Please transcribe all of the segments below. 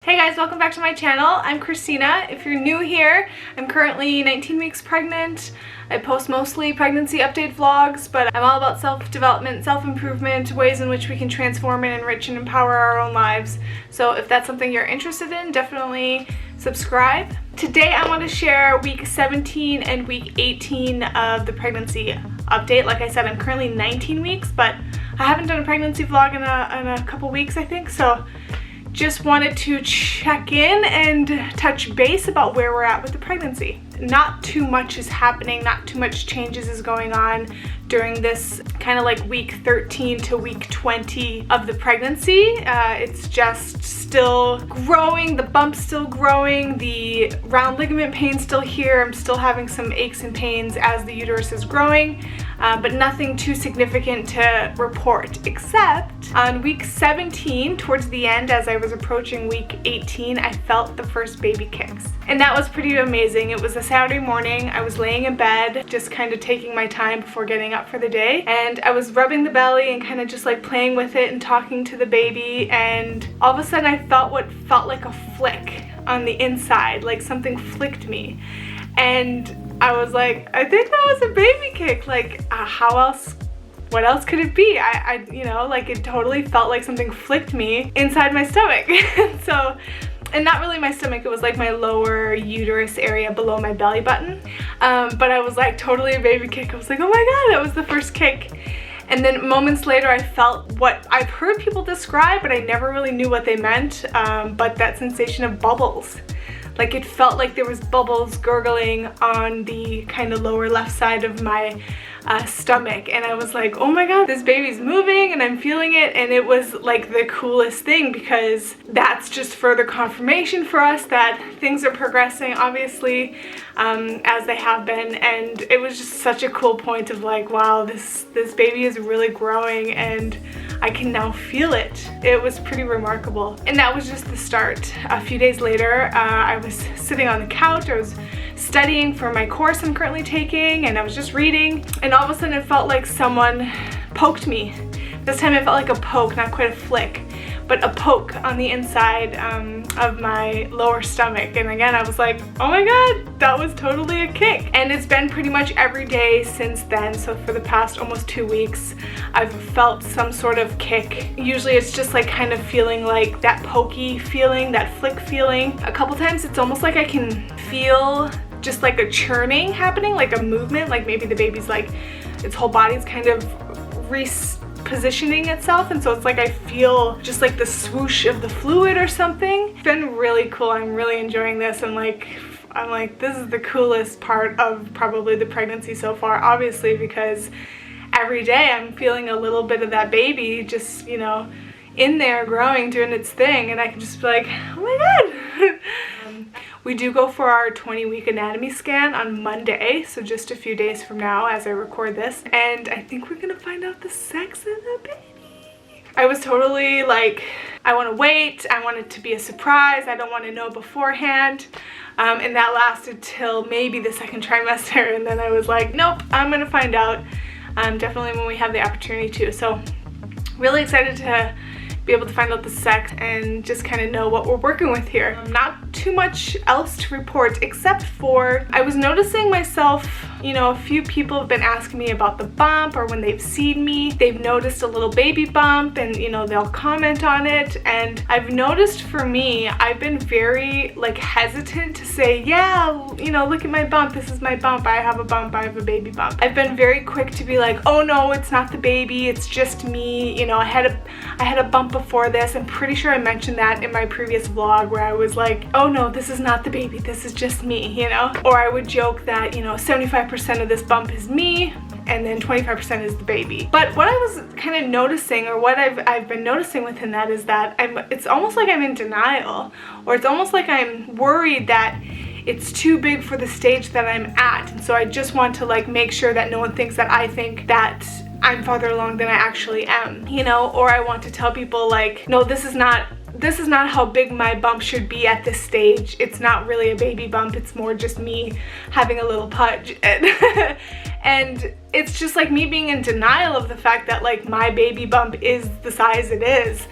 Hey guys, welcome back to my channel. I'm Christina. If you're new here, I'm currently 19 weeks pregnant. I post mostly pregnancy update vlogs, but I'm all about self-development, self-improvement, ways in which we can transform and enrich and empower our own lives. So if that's something you're interested in, definitely subscribe. Today I want to share week 17 and week 18 of the pregnancy update. Like I said, I'm currently 19 weeks, but I haven't done a pregnancy vlog in a couple weeks, I think, so just wanted to check in and touch base about where we're at with the pregnancy. Not too much is happening, not too much changes is going on during this kind of like week 13 to week 20 of the pregnancy. It's just still growing, the bump's still growing, the round ligament pain's still here. I'm still having some aches and pains as the uterus is growing, but nothing too significant to report, except on week 17, towards the end, as I was approaching week 18, I felt the first baby kicks. And that was pretty amazing. It was a Saturday morning. I was laying in bed, just kind of taking my time before getting up for the day. And I was rubbing the belly and kind of just like playing with it and talking to the baby. And all of a sudden I felt what felt like a flick on the inside, like something flicked me. And I was like, I think that was a baby kick. Like, what else could it be? You know, like it totally felt like something flicked me inside my stomach. And not really my stomach, it was like my lower uterus area below my belly button. But I was like totally a baby kick. I was like, oh my God, that was the first kick. And then moments later I felt what I've heard people describe, but I never really knew what they meant, but that sensation of bubbles. Like it felt like there was bubbles gurgling on the kind of lower left side of my stomach, and I was like, oh my God, this baby's moving and I'm feeling it. And it was like the coolest thing, because that's just further confirmation for us that things are progressing, obviously, as they have been. And it was just such a cool point of like, wow, this baby is really growing and I can now feel it. It was pretty remarkable. And that was just the start. A few days later, I was sitting on the couch, I was studying for my course I'm currently taking, and I was just reading, and all of a sudden it felt like someone poked me. This time it felt like a poke, not quite a flick, but a poke on the inside of my lower stomach. And again, I was like, oh my God, that was totally a kick. And it's been pretty much every day since then. So for the past almost 2 weeks, I've felt some sort of kick. Usually it's just like kind of feeling like that pokey feeling, that flick feeling. A couple times it's almost like I can feel just like a churning happening, like a movement, like maybe the baby's like, its whole body's kind of repositioning itself, and so it's like I feel just like the swoosh of the fluid or something. It's been really cool. I'm really enjoying this, and I'm like, this is the coolest part of probably the pregnancy so far, obviously, because every day I'm feeling a little bit of that baby just, you know, in there growing, doing its thing, and I can just be like, oh my God. We do go for our 20-week anatomy scan on Monday, so just a few days from now as I record this, and I think we're gonna find out the sex of the baby. I was totally like, I want to wait, I want it to be a surprise, I don't want to know beforehand, and that lasted till maybe the second trimester, and then I was like, nope, I'm gonna find out definitely when we have the opportunity to. So really excited to be able to find out the sex and just kind of know what we're working with here. Not too much else to report, except for I was noticing myself, you know, a few people have been asking me about the bump, or when they've seen me, they've noticed a little baby bump, and you know, they'll comment on it. And I've noticed for me, I've been very like hesitant to say, yeah, you know, look at my bump, this is my bump, I have a bump, I have a baby bump. I've been very quick to be like, oh no, it's not the baby, it's just me. You know, I had a bump before this. I'm pretty sure I mentioned that in my previous vlog, where I was like, oh no, this is not the baby, this is just me, you know? Or I would joke that, you know, 75% of this bump is me and then 25% is the baby. But what I was kind of noticing, or what I've been noticing within that, is that it's almost like I'm in denial, or it's almost like I'm worried that it's too big for the stage that I'm at. And so I just want to like make sure that no one thinks that I think that I'm farther along than I actually am, you know? Or I want to tell people like, no, this is not how big my bump should be at this stage. It's not really a baby bump, it's more just me having a little pudge. And it's just like me being in denial of the fact that like my baby bump is the size it is,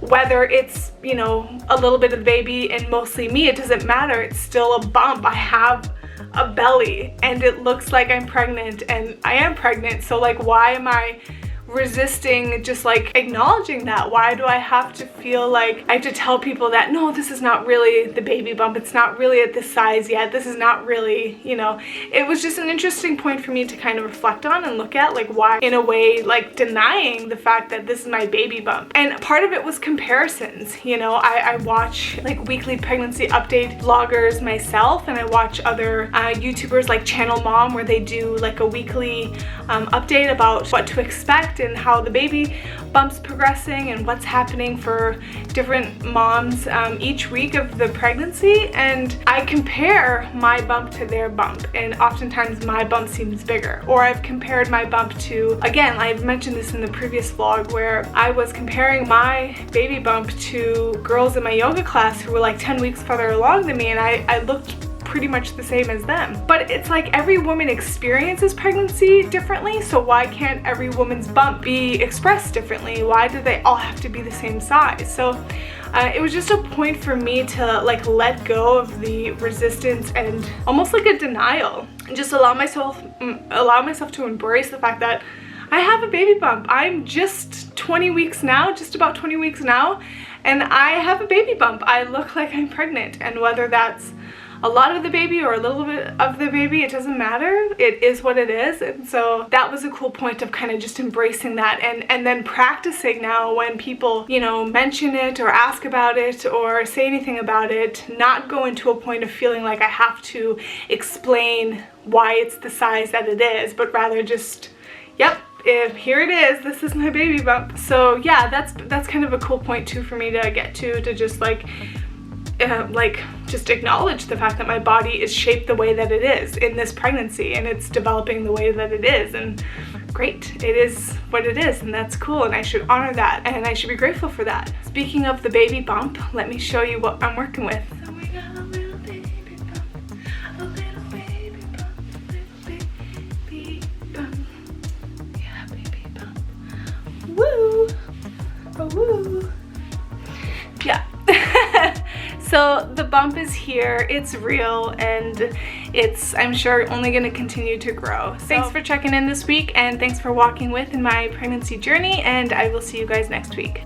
whether it's, you know, a little bit of the baby and mostly me, it doesn't matter. It's still a bump. I have a belly and it looks like I'm pregnant, and I am pregnant. So like, why am I resisting just like acknowledging that? Why do I have to feel like I have to tell people that, no, this is not really the baby bump, it's not really at this size yet, this is not really, you know? It was just an interesting point for me to kind of reflect on and look at, like, why in a way like denying the fact that this is my baby bump. And part of it was comparisons. You know, I watch like weekly pregnancy update vloggers myself, and I watch other YouTubers like Channel Mom, where they do like a weekly update about what to expect and how the baby bump's progressing and what's happening for different moms each week of the pregnancy. And I compare my bump to their bump, and oftentimes my bump seems bigger. Or I've compared my bump to, again, I've mentioned this in the previous vlog, where I was comparing my baby bump to girls in my yoga class who were like 10 weeks further along than me, and I looked pretty much the same as them. But it's like every woman experiences pregnancy differently, so why can't every woman's bump be expressed differently? Why do they all have to be the same size? So it was just a point for me to like let go of the resistance and almost like a denial, and just allow myself to embrace the fact that I have a baby bump. I'm just 20 weeks now, just about 20 weeks now, and I have a baby bump. I look like I'm pregnant, and whether that's a lot of the baby or a little bit of the baby, it doesn't matter. It is what it is. And so that was a cool point of kind of just embracing that, and then practicing now when people, you know, mention it or ask about it or say anything about it, not go into a point of feeling like I have to explain why it's the size that it is, but rather just, yep, here it is, this is my baby bump. So yeah, that's kind of a cool point too for me to get to just like just acknowledge the fact that my body is shaped the way that it is in this pregnancy, and it's developing the way that it is, and great, it is what it is, and that's cool, and I should honor that, and I should be grateful for that. Speaking of the baby bump, let me show you what I'm working with. So we got a little baby bump, a little baby bump, a little baby bump. Yeah, baby bump. Woo! Oh, woo! Yeah. So the bump is here, it's real, and it's, I'm sure, only going to continue to grow. So thanks for checking in this week, and thanks for walking with in my pregnancy journey, and I will see you guys next week.